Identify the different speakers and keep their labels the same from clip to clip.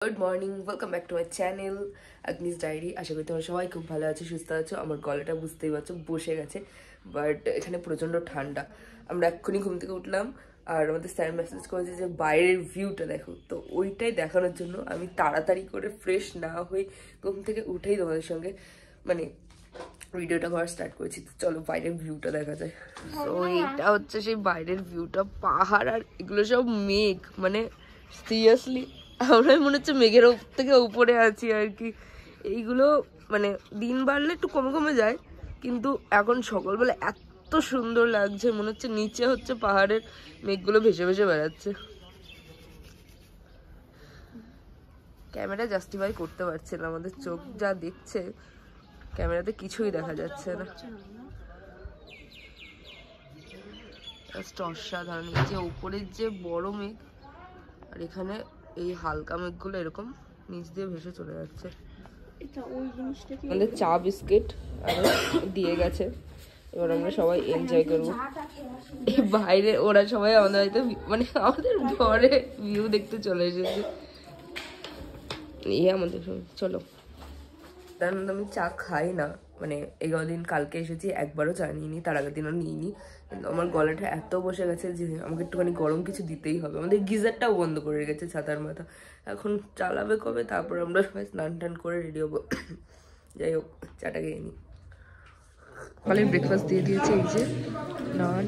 Speaker 1: Good morning, welcome back to my channel আগ্নিস diary. আশা করি তোমরা সবাই খুব ভালো আছো, সুস্থ আছো। আমার গলাটা বুঝতেই পারছো, বসে গেছে, বাট এখানে প্রচণ্ড ঠান্ডা। আমরা এক্ষুনি ঘুম থেকে উঠলাম আর আমাদের স্যার মেসেজ করেছে যে বাইরের ভিউটা দেখো, তো ওইটাই দেখানোর জন্য আমি তাড়াতাড়ি করে ফ্রেশ না হয়ে ঘুম থেকে উঠেই তোমাদের সঙ্গে মানে ভিডিওটা করা স্টার্ট করেছি। তো চলো বাইরের ভিউটা দেখা যায়। তো এটা হচ্ছে সেই বাইরের ভিউটা, পাহাড় আর এগুলো সব মেঘ, মানে সিরিয়াসলি আমরাই মনে হচ্ছে মেঘের থেকে উপরে আছি আর কি। এইগুলো মানে দিন বাড়লে একটু কমে কমে যায়, কিন্তু এখন সকালবেলা এত সুন্দর লাগছে, মনে হচ্ছে নিচে হচ্ছে পাহাড়ের মেঘগুলো ভেসে ভেসে বেড়াচ্ছে। ক্যামেরা জাস্টিফাই করতে পারছে না, আমাদের চোখ যা দেখছে ক্যামেরাতে কিছুই দেখা যাচ্ছে না। অসাধারণ, এই যে উপরের যে বড় মেঘ আর এখানে এই হালকা মেঘগুলো এরকম নিচ দিয়ে ভেসে চলে যাচ্ছে। আমাদের চা বিস্কিট আরো দিয়ে গেছে, এবার আমরা সবাই এনজয় করবো। এই বাইরে ওরা সবাই আমাদের হয়তো মানে আমাদের ঘরে ভিউ দেখতে চলে এসেছে। এই আমাদের চলো। আমি চা খাই না, মানে এই কদিন, কালকে এসেছি একবারও চা নিইনি, তার আগের দিনও নিইনি, কিন্তু আমার গলাটা এত বসে গেছে যে আমাকে একটুখানি গরম কিছু দিতেই হবে। আমাদের গিজারটাও বন্ধ করে রেখেছে ছাতার মাথা, এখন চালাবে কবে? তারপর আমরা সবাই স্নান টান করে রেডি হবো। যাই হোক, চাটা খেয়ে নিই। সকালে ব্রেকফাস্ট দিয়ে দিয়েছে, এই যে নান,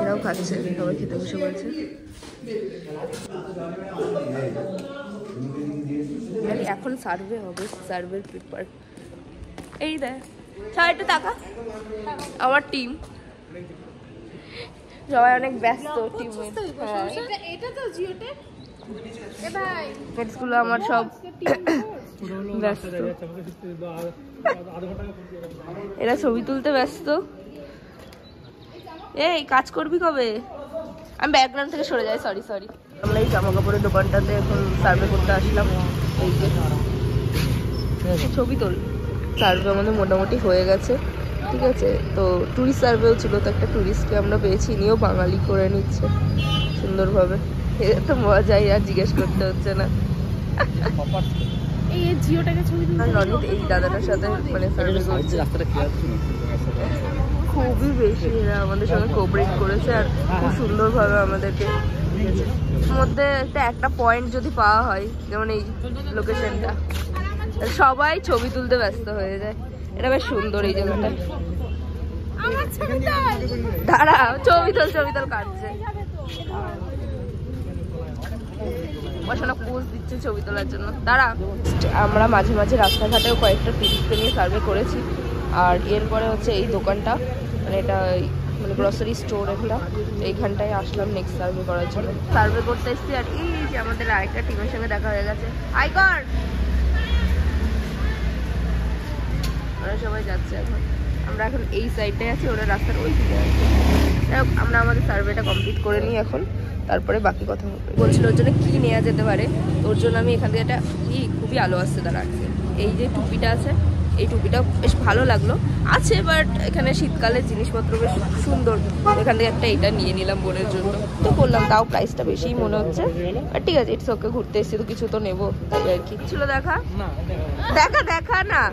Speaker 1: এরাও খাচ্ছে, সবাই খেতে বসে পড়েছে। এখন সার্ভে হবে, সার্ভের পেপার এই দেখ। সবাই টাকা, আমার টিম সবাই অনেক ব্যস্ত, টিমগুলো আমার সব ব্যস্ত, এরা ছবি তুলতে ব্যস্ত। এই কাজ করবি কবে? আমি ব্যাকগ্রাউন্ড থেকে সরে যাই, সরি সরি। আমরা এই জামা কাপড়ের দোকানটাতে এখন সার্ভে করতে আসলাম। এই যে ছবি তোল, সার্ভে আমাদের মোটামুটি হয়ে গেছে, ঠিক আছে। তো ট্যুরিস্ট সার্ভেও ছিল, তো একটা ট্যুরিস্টকে আমরা পেয়েছি, নিয়েও বাঙালি করে নিচ্ছে সুন্দরভাবে। এটা তো মজাই, আর জিজ্ঞেস করতে হচ্ছে না। এই জিওটাকে ছবি রনিত এই দাদাটার সাথে মানে সার্ভে করছে, খুবই বেশি এরা আমাদের সঙ্গে কোঅপারেট করেছে আর খুব সুন্দরভাবে আমাদেরকে মধ্যে একটা পয়েন্ট যদি পাওয়া হয়, যেমন এই লোকেশনটা, সবাই ছবি তুলতে ব্যস্ত হয়ে যায়। এটা বেশ সুন্দর এই জায়গাটা। দাঁড়াও, ছবি তোল কাটছে, বসানো পোজ দিচ্ছে ছবি তোলার জন্য। দাঁড়া, আমরা মাঝে মাঝে রাস্তাঘাটেও কয়েকটা টুরিস্টকে নিয়ে সার্ভে করেছি। আর এরপরে হচ্ছে এই দোকানটা, মানে এটা মানে গ্রসারি স্টোর একটা, এইখানটায় আসলাম নেক্সট সার্ভে করার জন্য। সার্ভে করতে এসেছি আর এই যে আমাদের আরেকটা টিমের সঙ্গে দেখা হয়ে গেছে। আইকর, ওরা সবাই যাচ্ছে এখন, আমরা এখন এই সাইডটায় আছি, ওরা রাস্তার ওই দিকে আছে। আমরা আমাদের সার্ভেটা কমপ্লিট করে নিই এখন, তারপরে বাকি কথা হবে। বলছিল ওর জন্য কী নেওয়া যেতে পারে, তোর জন্য আমি এখান থেকে একটা খুবই আলো আসছে তারা। এই যে টুপিটা আছে, এই টুপিটা বেশ ভালো লাগলো, আছে বাট এখানে শীতকালের জিনিসপত্র বেশ সুন্দর, এখান থেকে একটা এটা নিয়ে নিলাম বোনের জন্য। তো করলাম, তাও প্রাইসটা বেশিই মনে হচ্ছে, আর ঠিক আছে, ইটস ওকে, ঘুরতে এসেছি তো কিছু তো নেবো, তাই আর কি। ছিল দেখা দেখা দেখা না,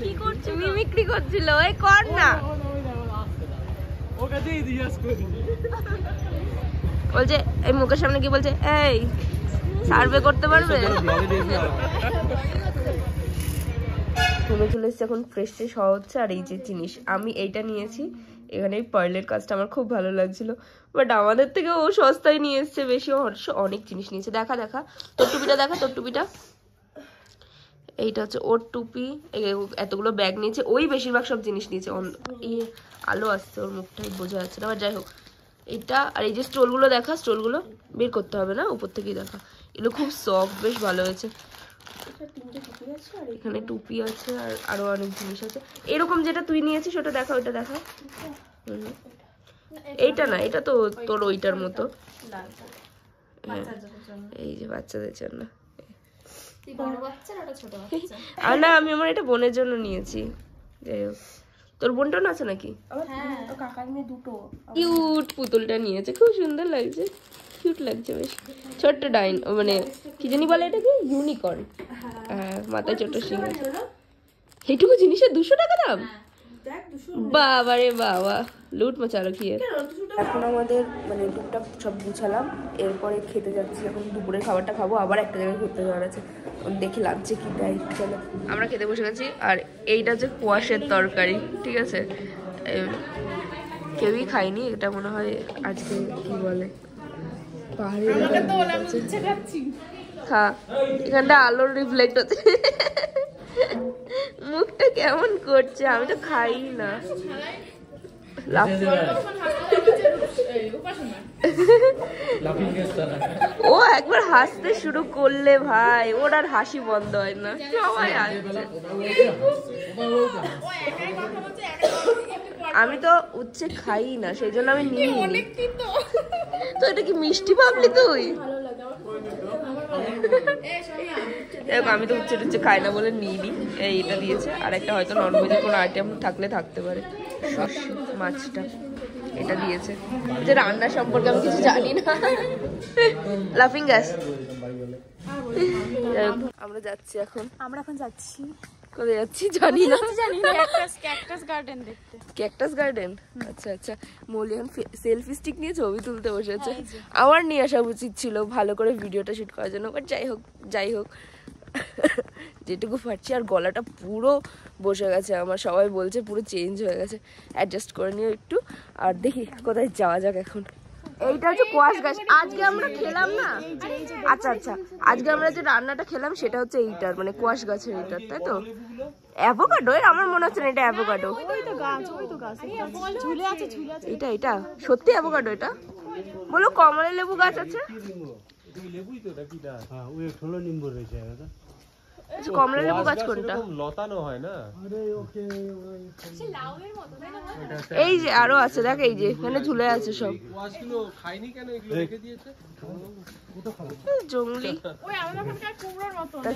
Speaker 1: কি করছো? মিমিক্রি করছিল, এই কর না, বলছে এই মুখের সামনে কি বলছে, এই সার্ভে করতে পারবে? ঘুমে চলে এসছে, এখন ফ্রেশ ফ্রেশ হওয়া হচ্ছে। আর এই যে জিনিস আমি এইটা নিয়েছি, এখানে এই পার্লের কাজটা আমার খুব ভালো লাগছিল, বাট আমাদের থেকে ও সস্তায় নিয়ে এসছে বেশি, অনেক জিনিস নিয়েছে। দেখা দেখা তোর টুপিটা দেখা, তোর টুপিটা, এইটা হচ্ছে ওর টুপি, এতগুলো ব্যাগ নিয়েছে, ওই বেশিরভাগ সব জিনিস নিয়েছে। আলো আসছে ওর মুখটাই বোঝা যাচ্ছে না, যাই হোক। এটা আর এই যে স্টোলগুলো দেখা, স্টোলগুলো বের করতে হবে না, উপর থেকেই দেখা, এগুলো খুব সফট, বেশ ভালো হয়েছে। এখানে টুপি আছে আর আরো অনেক জিনিস আছে। এরকম যেটা তুই নিয়েছিস ওটা দেখা, ওইটা দেখা। এইটা না, এটা তো তোর ওইটার মতো, এই যে বাচ্চাদের জন্য। না, আমি আমার এটা বোনের জন্য নিয়েছি। যাই হোক, তোর বোনটাও আছে নাকি? কিউট পুতুলটা নিয়েছে, খুব সুন্দর লাগছে। কিউট লাগছে বেশ। ছোট্ট ডাইন মানে কি জানি বলে এটাকে, ইউনিকর্ন। হ্যাঁ, মাথায় ছোট্ট সিং আছে। এইটুকু জিনিসের 200 টাকা দাম? বাবা রে বাবা, লুট মচালো কি। এখন আমাদের মানে টুকটাক সব গুছালাম, এরপরে খেতে যাচ্ছি। এখন দুপুরের খাবারটা খাবো, আবার একটা জায়গায় ঘুরতে যাওয়ার আছে, দেখি লাগছে কি দেয়। চলো আমরা খেতে বসে গেছি। আর এইটা হচ্ছে কোয়াশের তরকারি, ঠিক আছে? কেউই খাইনি এটা, মনে হয় আজকে কি বলে পাহাড়ি। হ্যাঁ, এখানটা আলোর রিফ্লেক্ট হচ্ছে। মুখটা কেমন করছে, আমি তো খাই না। ও একবার হাসতে শুরু করলে ভাই ওর আর হাসি বন্ধ হয় না, সবাই আসছে। আমি তো উচ্ছে খাই না, সেই জন্য আমি নিই। তো এটা কি মিষ্টি ভাবলি তুই? আমি তো উচ্ছে টুচ্ছে খাই না বলে নিইনি। এইটা দিয়েছে, আর একটা হয়তো ননভেজের কোনো আইটেম থাকলে থাকতে পারে। মাছটা এটা দিয়েছে। যে রান্না সম্পর্কে আমি কিছু জানি না। লাফিং গ্যাস। আমরা যাচ্ছি এখন।
Speaker 2: আমরা এখন যাচ্ছি
Speaker 1: কোথায় যাচ্ছি জানি না।
Speaker 2: ক্যাকটাস গার্ডেন দেখতে।
Speaker 1: Cactus garden? আচ্ছা আচ্ছা। মৌলি এখন সেলফি স্টিক নিয়ে ছবি তুলতে বসেছে। আমার নিয়ে আসা উচিত ছিল ভালো করে ভিডিওটা শুট করার জন্য, বাট যাই হোক যেটুকু পারছি। আর গলাটা পুরো বসে গেছে আমার, সবাই বলছে পুরো চেঞ্জ হয়ে গেছে। অ্যাডজাস্ট করে নিও একটু। আর দেখি কোথায় যাওয়া যাক এখন। এইটা হচ্ছে কোয়াশ গাছ। আজকে আমরা খেলাম না, আচ্ছা আচ্ছা, আজকে আমরা যে রান্নাটা খেলাম সেটা হচ্ছে এইটার, মানে কোয়াশ গাছের এইটার, তাই তো? অ্যাভোকাডো? আমার মনে হচ্ছে না এটা অ্যাভোকাডো। এটা এটা সত্যি অ্যাভোকাডো? এটা বলো কমলা লেবু গাছ আছে। কমলা লেবু গাছ কোনটা? লতানো হয় না? এই যে আরো আছে, দেখ এই যে এখানে ঝুলে আছে সব। জঙ্গলি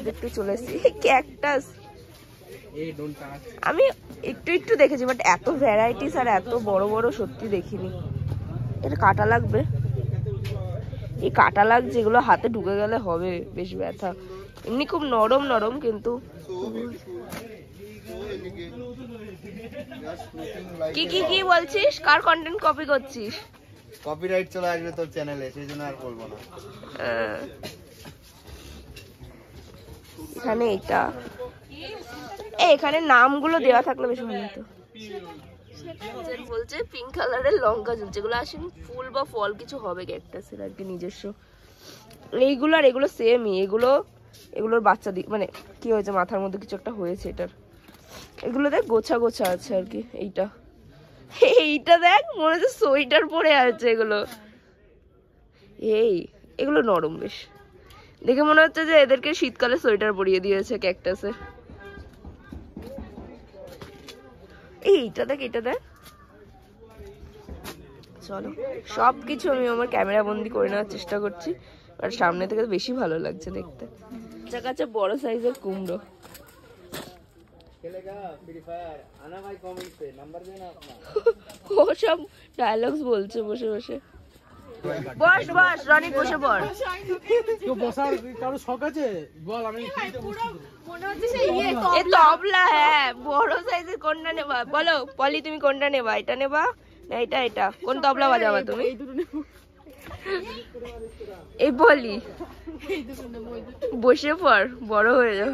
Speaker 1: দেখতে চলে এসেছি। ক্যাকটাস আমি একটু একটু দেখেছি, বাট এত ভ্যারাইটিস আর এত বড় বড় সত্যি দেখিনি। এটা কাটা লাগবে, এই কাটা লাগছে, এগুলো হাতে ঢুকে গেলে হবে বেশ ব্যথা। এমনি খুব নরম নরম, কিন্তু কি কি কি বলছিস? কার কন্টেন্ট কপি করছিস?
Speaker 3: কপিরাইট চলে আসবে তোর চ্যানেলে, সেই জন্য আর বলবো না।
Speaker 1: এখানে এটা এখানে নামগুলো দেওয়া থাকলে বেশ ভালো হতো। বলছে পিঙ্ক কালারের লঙ্কা ঝুলছে, এগুলো আসেনি ফুল বা ফল কিছু হবে ক্যাকটাসের আর কি নিজস্ব। এইগুলো আর এগুলো সেমই, এগুলোর বাচ্চা মানে কি হয়েছে, মাথার মধ্যে কিছু একটা হয়েছে এটার। এগুলো দেখ গোছা গোছা আছে আর কি। এইটা দেখ মনে হচ্ছে সোয়েটার পরে আছে এগুলো। এগুলো নরম বেশ, দেখে মনে হচ্ছে যে এদেরকে শীতকালে সোয়েটার পরিয়ে দিয়েছে ক্যাকটাসে। এইটা দেখ, এটা দেখ। চলো সবকিছু আমি আমার ক্যামেরা বন্দি করে নেওয়ার চেষ্টা করছি, আর সামনে থেকে বেশি ভালো লাগছে দেখতে। কাছে বড় সাইজের কুমড়ো। ও সব ডায়লগস বলছে বসে বসে। বস বস রনি, বসে পড়।
Speaker 4: বসার কারো শখ আছে বল? আমি
Speaker 1: এ তবলা, হ্যাঁ বড় সাইজের কোনটা নেবা বলো? পলি তুমি কোনটা নেবা? এটা নেবা না এটা? এটা কোন তবলা বাজাবা তুমি? এই পলি বসে পড়, বড় হয়ে যাও।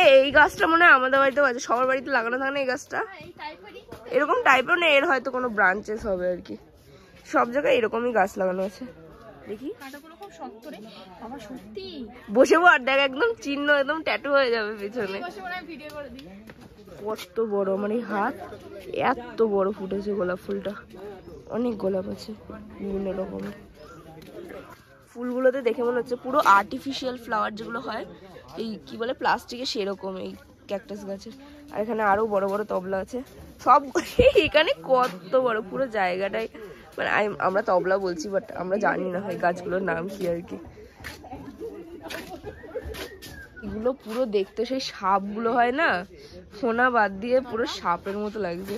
Speaker 1: এই গাছটা মনে হয় আমাদের বাড়িতেও আছে, সবার বাড়িতে লাগানো থাকে না এই গাছটা? এরকম টাইপের না, এর হয়তো কোনো ব্রাঞ্চেস হবে আর কি। সব জায়গায় এরকমই গাছ লাগানো আছে। দেখি বসে পড়, দেখ একদম চিহ্ন, একদম ট্যাটু হয়ে যাবে পিছনে। কত বড়, মানে হাত এত বড় ফুটেছে গোলাপ ফুলটা। অনেক গোলাপ আছে বিভিন্ন রকমের। ফুলগুলোতে দেখে মনে হচ্ছে পুরো আর্টিফিশিয়াল ফ্লাওয়ার যেগুলো হয় এই কি বলে প্লাস্টিকের, সেরকম এই ক্যাকটাস গাছের। আর এখানে আরো বড় বড় তবলা আছে সব। এখানে কত বড় পুরো জায়গাটাই, মানে আমরা তবলা বলছি বাট আমরা জানি না এই গাছগুলোর নাম কি আর কি। এগুলো পুরো দেখতে সেই সাপগুলো হয় না, ফোনা বাদ দিয়ে পুরো সাপের মতো লাগছে।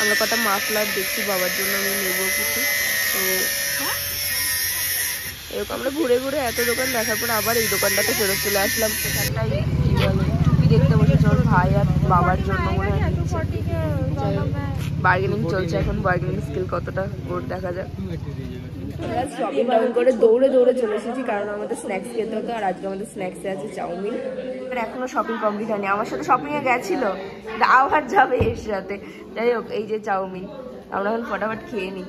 Speaker 1: আমরা কটা মাফলার দেখছি বাবার জন্য, আমি নেবো কিছু। তো এরকম আমরা ঘুরে ঘুরে এত দোকান দেখার পর আবার এই দোকানটাতে ফেরত চলে আসলাম। এখানটাই কি বলে টুপি দেখতে বসেছে ওর ভাই আর বাবার জন্য মনে হয় নিচ্ছে। বার্গেনিং চলছে এখন, বার্গেনিং স্কিল কতটা ওর দেখা যাক। আমরা শপিং ডাউন করে দৌড়ে দৌড়ে চলে এসেছি কারণ আমাদের স্ন্যাক্স খেতে হতো, আর আজকে আমাদের স্ন্যাক্সে আছে চাউমিন। এখনো শপিং কমপ্লিট হয়নি, আমার সাথে শপিংয়ে গেছিল, আবার যাবে এর সাথে। যাই হোক, এই যে চাউমিন, আমরা এখন ফটাফট খেয়ে নিই।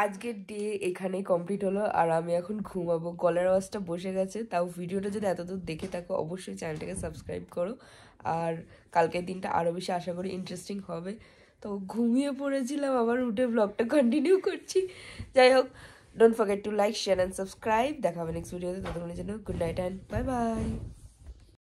Speaker 1: আজকের ডে এখানেই কমপ্লিট হলো, আর আমি এখন ঘুমাবো। গলার আওয়াজটা বসে গেছে, তাও ভিডিওটা যদি এতদূর দেখে থাকো অবশ্যই চ্যানেলটাকে সাবস্ক্রাইব করো। আর কালকের দিনটা আরও বেশি আশা করি ইন্টারেস্টিং হবে। তো ঘুমিয়ে পড়েছিলাম, আবার উঠে ব্লগটা কন্টিনিউ করছি। যাই হোক, don't forget to like, share and subscribe. দেখা হবে নেক্সট ভিডিওতে, ততক্ষণের জন্য good night and bye bye.